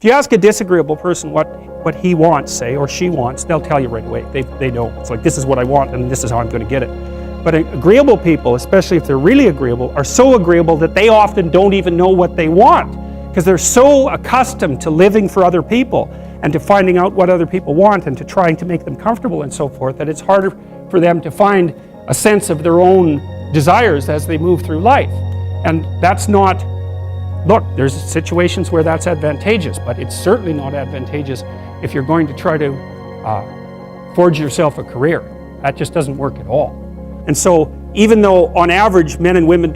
If you ask a disagreeable person what he wants, say, or she wants, they'll tell you right away. They know. It's like, this is what I want and this is how I'm going to get it. But agreeable people, especially if they're really agreeable, are so agreeable that they often don't even know what they want, because they're so accustomed to living for other people and to finding out what other people want and to trying to make them comfortable and so forth, that it's harder for them to find a sense of their own desires as they move through life. And that's not, look, there's situations where that's advantageous, but it's certainly not advantageous if you're going to try to forge yourself a career. That just doesn't work at all. And so even though on average men and women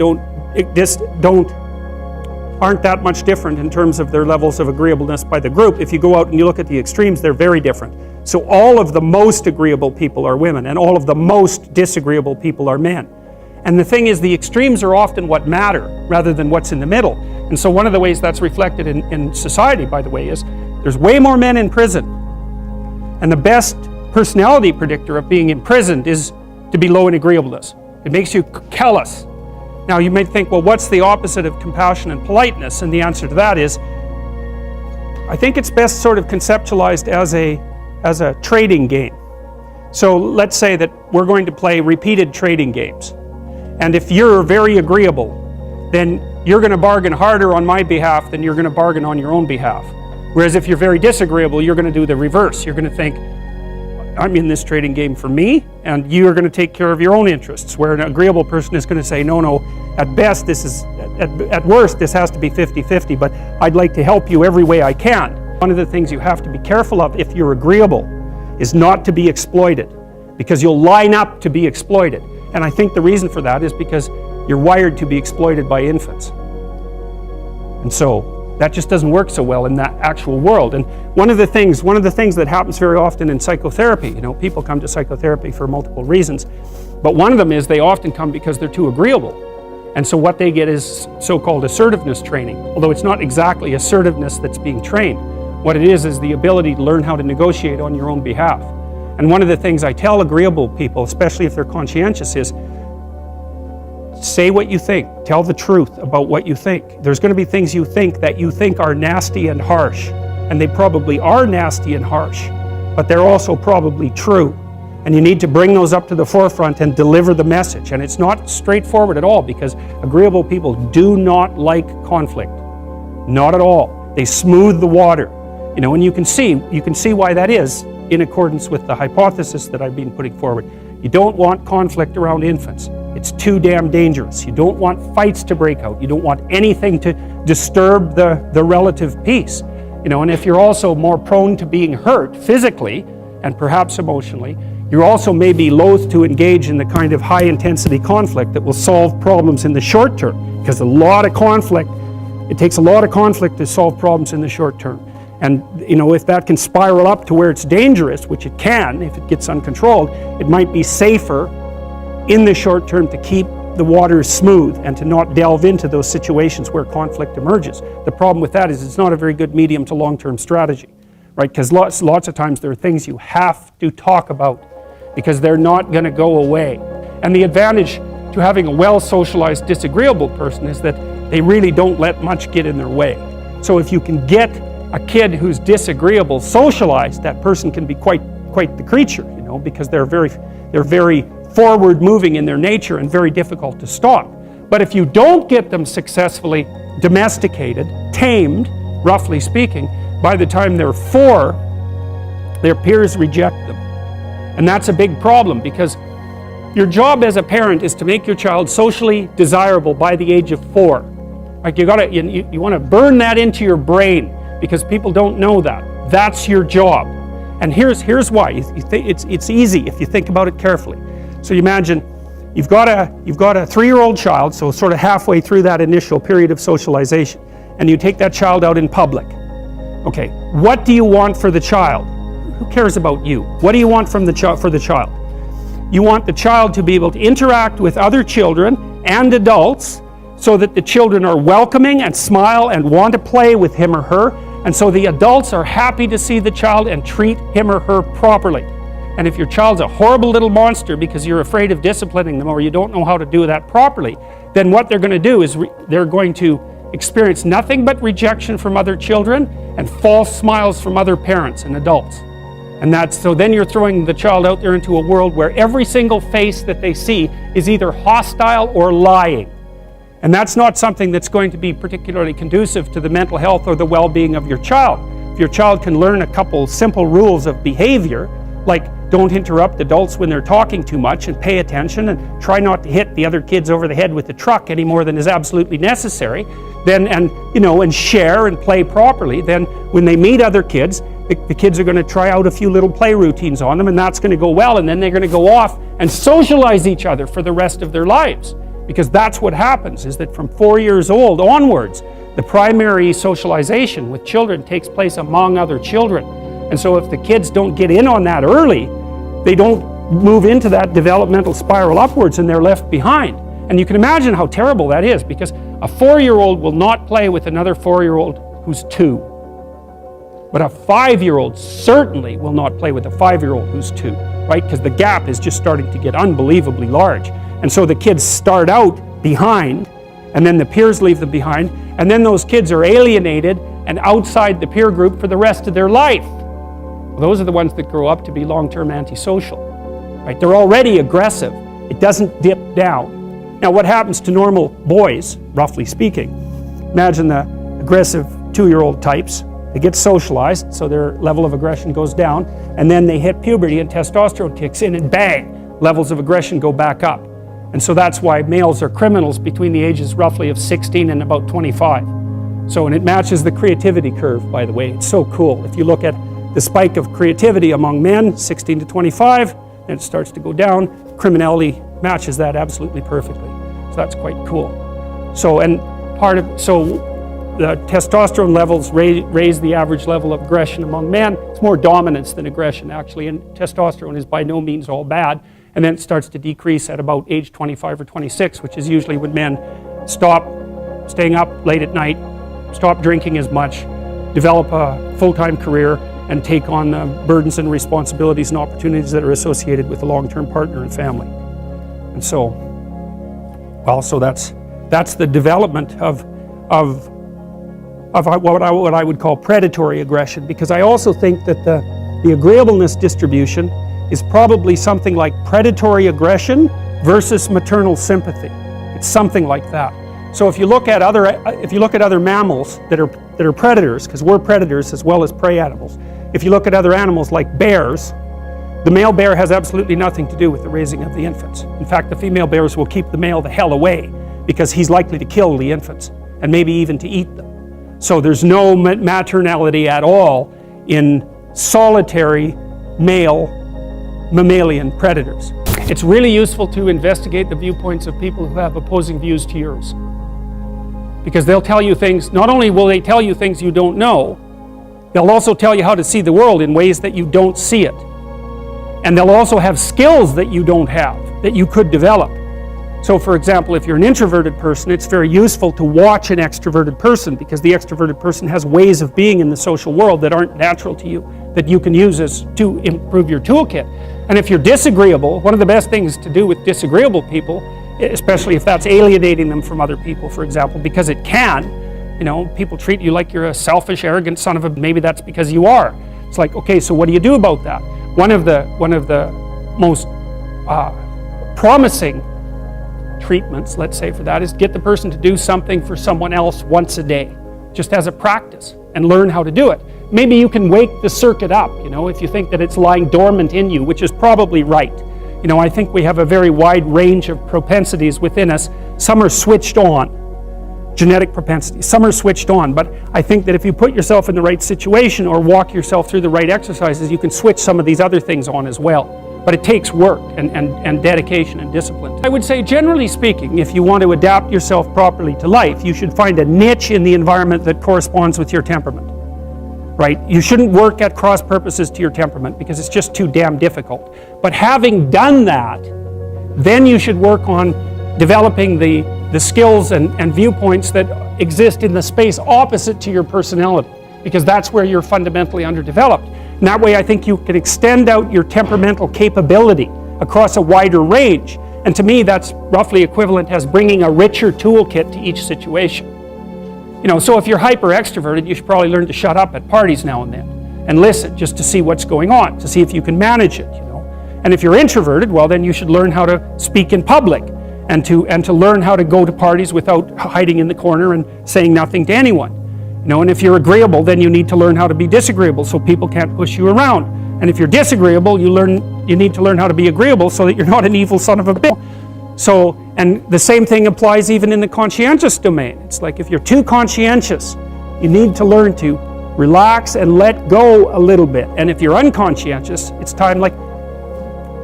aren't that much different in terms of their levels of agreeableness by the group, if you go out and you look at the extremes, they're very different. So all of the most agreeable people are women, and all of the most disagreeable people are men. And the thing is, the extremes are often what matter rather than what's in the middle. And so one of the ways that's reflected in society, by the way, is there's way more men in prison. And the best personality predictor of being imprisoned is to be low in agreeableness. It makes you callous. Now you might think, well, what's the opposite of compassion and politeness? And the answer to that is, I think it's best sort of conceptualized as a trading game. So let's say that we're going to play repeated trading games. And if you're very agreeable, then you're going to bargain harder on my behalf than you're going to bargain on your own behalf. Whereas if you're very disagreeable, you're going to do the reverse. You're going to think, I'm in this trading game for me, and you're going to take care of your own interests. Where an agreeable person is going to say, no, at best, at worst, this has to be 50-50, but I'd like to help you every way I can. One of the things you have to be careful of if you're agreeable is not to be exploited, because you'll line up to be exploited. And I think the reason for that is because you're wired to be exploited by infants. And so that just doesn't work so well in that actual world. And one of the things that happens very often in psychotherapy, people come to psychotherapy for multiple reasons, but one of them is they often come because they're too agreeable. And so what they get is so-called assertiveness training, although it's not exactly assertiveness that's being trained. What it is the ability to learn how to negotiate on your own behalf. And one of the things I tell agreeable people, especially if they're conscientious, is say what you think. Tell the truth about what you think. There's going to be things you think are nasty and harsh, and they probably are nasty and harsh, but they're also probably true. And you need to bring those up to the forefront and deliver the message. And it's not straightforward at all, because agreeable people do not like conflict. Not at all. They smooth the water. And you can see why that is in accordance with the hypothesis that I've been putting forward. You don't want conflict around infants. It's too damn dangerous. You don't want fights to break out. You don't want anything to disturb the relative peace. And if you're also more prone to being hurt physically and perhaps emotionally, you also may be loath to engage in the kind of high-intensity conflict that will solve problems in the short term, because it takes a lot of conflict to solve problems in the short term. And if that can spiral up to where it's dangerous, which it can if it gets uncontrolled, it might be safer in the short term to keep the waters smooth and to not delve into those situations where conflict emerges. The problem with that is it's not a very good medium to long-term strategy, right? Because lots of times there are things you have to talk about because they're not going to go away. And the advantage to having a well-socialized disagreeable person is that they really don't let much get in their way. So if you can get a kid who's disagreeable socialized, that person can be quite the creature, because they're very forward moving in their nature and very difficult to stop. But if you don't get them successfully domesticated, tamed, roughly speaking, by the time they're 4, their peers reject them. And that's a big problem, because your job as a parent is to make your child socially desirable by the age of 4. Like you want to burn that into your brain, because people don't know that. That's your job. And here's why. It's easy if you think about it carefully. So you imagine you've got a 3-year-old child, so sort of halfway through that initial period of socialization, and you take that child out in public. Okay, what do you want for the child? Who cares about you? What do you want for the child? You want the child to be able to interact with other children and adults so that the children are welcoming and smile and want to play with him or her, and so the adults are happy to see the child and treat him or her properly. And if your child's a horrible little monster because you're afraid of disciplining them or you don't know how to do that properly, then what they're going to do is they're going to experience nothing but rejection from other children and false smiles from other parents and adults. And so then you're throwing the child out there into a world where every single face that they see is either hostile or lying. And that's not something that's going to be particularly conducive to the mental health or the well-being of your child. If your child can learn a couple simple rules of behavior, like don't interrupt adults when they're talking too much and pay attention and try not to hit the other kids over the head with the truck any more than is absolutely necessary, then and share and play properly, then when they meet other kids, the kids are going to try out a few little play routines on them, and that's going to go well, and then they're going to go off and socialize each other for the rest of their lives. Because that's what happens, is that from 4 years old onwards, the primary socialization with children takes place among other children. And so if the kids don't get in on that early, they don't move into that developmental spiral upwards and they're left behind. And you can imagine how terrible that is, because a 4-year-old will not play with another 4-year-old who's 2. But a 5-year-old certainly will not play with a 5-year-old who's 2, right? Because the gap is just starting to get unbelievably large. And so the kids start out behind, and then the peers leave them behind, and then those kids are alienated and outside the peer group for the rest of their life. Those are the ones that grow up to be long-term antisocial, right? They're already aggressive. It doesn't dip down. Now, what happens to normal boys, roughly speaking? Imagine the aggressive 2-year-old types. They get socialized, so their level of aggression goes down, and then they hit puberty and testosterone kicks in, and bang, levels of aggression go back up. And so that's why males are criminals between the ages roughly of 16 and about 25. So, and it matches the creativity curve, by the way. It's so cool. If you look at the spike of creativity among men, 16 to 25, then it starts to go down. Criminality matches that absolutely perfectly. So that's quite cool. So, and the testosterone levels raise the average level of aggression among men. It's more dominance than aggression, actually, and testosterone is by no means all bad. And then it starts to decrease at about age 25 or 26, which is usually when men stop staying up late at night, stop drinking as much, develop a full-time career, and take on the burdens and responsibilities and opportunities that are associated with a long-term partner and family. And so, well, so that's the development of what I would call predatory aggression, because I also think that the agreeableness distribution is probably something like predatory aggression versus maternal sympathy. It's something like that. So if you look at other mammals that are predators, because we're predators as well as prey animals, if you look at other animals like bears, the male bear has absolutely nothing to do with the raising of the infants. In fact, the female bears will keep the male the hell away because he's likely to kill the infants and maybe even to eat them. So there's no maternality at all in solitary male mammalian predators. It's really useful to investigate the viewpoints of people who have opposing views to yours, because they'll tell you things. Not only will they tell you things you don't know, they'll also tell you how to see the world in ways that you don't see it. And they'll also have skills that you don't have, that you could develop. So for example, if you're an introverted person, it's very useful to watch an extroverted person, because the extroverted person has ways of being in the social world that aren't natural to you, that you can use to improve your toolkit. And if you're disagreeable, one of the best things to do with disagreeable people, especially if that's alienating them from other people, for example, because it can, people treat you like you're a selfish, arrogant son of a, maybe that's because you are. It's like, okay, so what do you do about that? One of the most promising treatments, let's say, for that is to get the person to do something for someone else once a day, just as a practice, and learn how to do it. Maybe you can wake the circuit up, if you think that it's lying dormant in you, which is probably right. I think we have a very wide range of propensities within us. Some are switched on, genetic propensities. Some are switched on, but I think that if you put yourself in the right situation or walk yourself through the right exercises, you can switch some of these other things on as well. But it takes work and dedication and discipline. I would say, generally speaking, if you want to adapt yourself properly to life, you should find a niche in the environment that corresponds with your temperament. Right? You shouldn't work at cross purposes to your temperament because it's just too damn difficult. But having done that, then you should work on developing the skills and viewpoints that exist in the space opposite to your personality, because that's where you're fundamentally underdeveloped. And that way I think you can extend out your temperamental capability across a wider range. And to me, that's roughly equivalent as bringing a richer toolkit to each situation. So if you're hyper extroverted, you should probably learn to shut up at parties now and then and listen just to see what's going on, to see if you can manage it, And if you're introverted, well, then you should learn how to speak in public and to learn how to go to parties without hiding in the corner and saying nothing to anyone. And if you're agreeable, then you need to learn how to be disagreeable so people can't push you around. And if you're disagreeable, you need to learn how to be agreeable so that you're not an evil son of a bitch. So, and the same thing applies even in the conscientious domain. It's like if you're too conscientious, you need to learn to relax and let go a little bit. And if you're unconscientious, it's time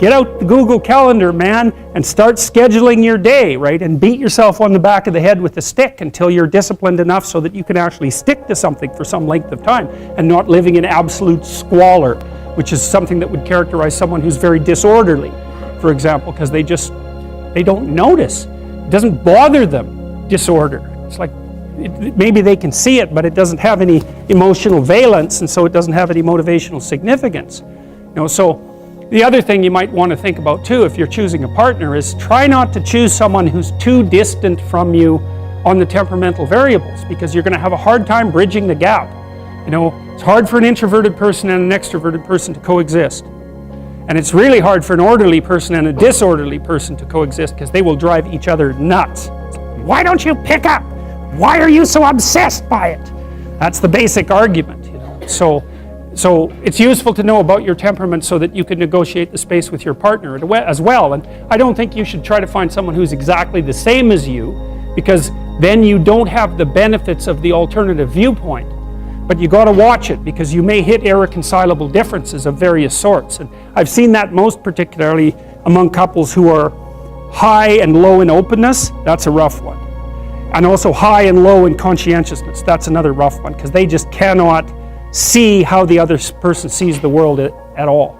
get out the Google Calendar, man, and start scheduling your day, right? And beat yourself on the back of the head with a stick until you're disciplined enough so that you can actually stick to something for some length of time and not living in absolute squalor, which is something that would characterize someone who's very disorderly, for example, because they don't notice. It doesn't bother them, disorder. It's like, maybe they can see it, but it doesn't have any emotional valence, and so it doesn't have any motivational significance. So the other thing you might want to think about too, if you're choosing a partner, is try not to choose someone who's too distant from you on the temperamental variables, because you're going to have a hard time bridging the gap. It's hard for an introverted person and an extroverted person to coexist. And it's really hard for an orderly person and a disorderly person to coexist, because they will drive each other nuts. Why don't you pick up? Why are you so obsessed by it? That's the basic argument. So it's useful to know about your temperament so that you can negotiate the space with your partner as well. And I don't think you should try to find someone who's exactly the same as you, because then you don't have the benefits of the alternative viewpoint. But you got to watch it, because you may hit irreconcilable differences of various sorts. And I've seen that most particularly among couples who are high and low in openness. That's a rough one. And also high and low in conscientiousness. That's another rough one, because they just cannot see how the other person sees the world at all.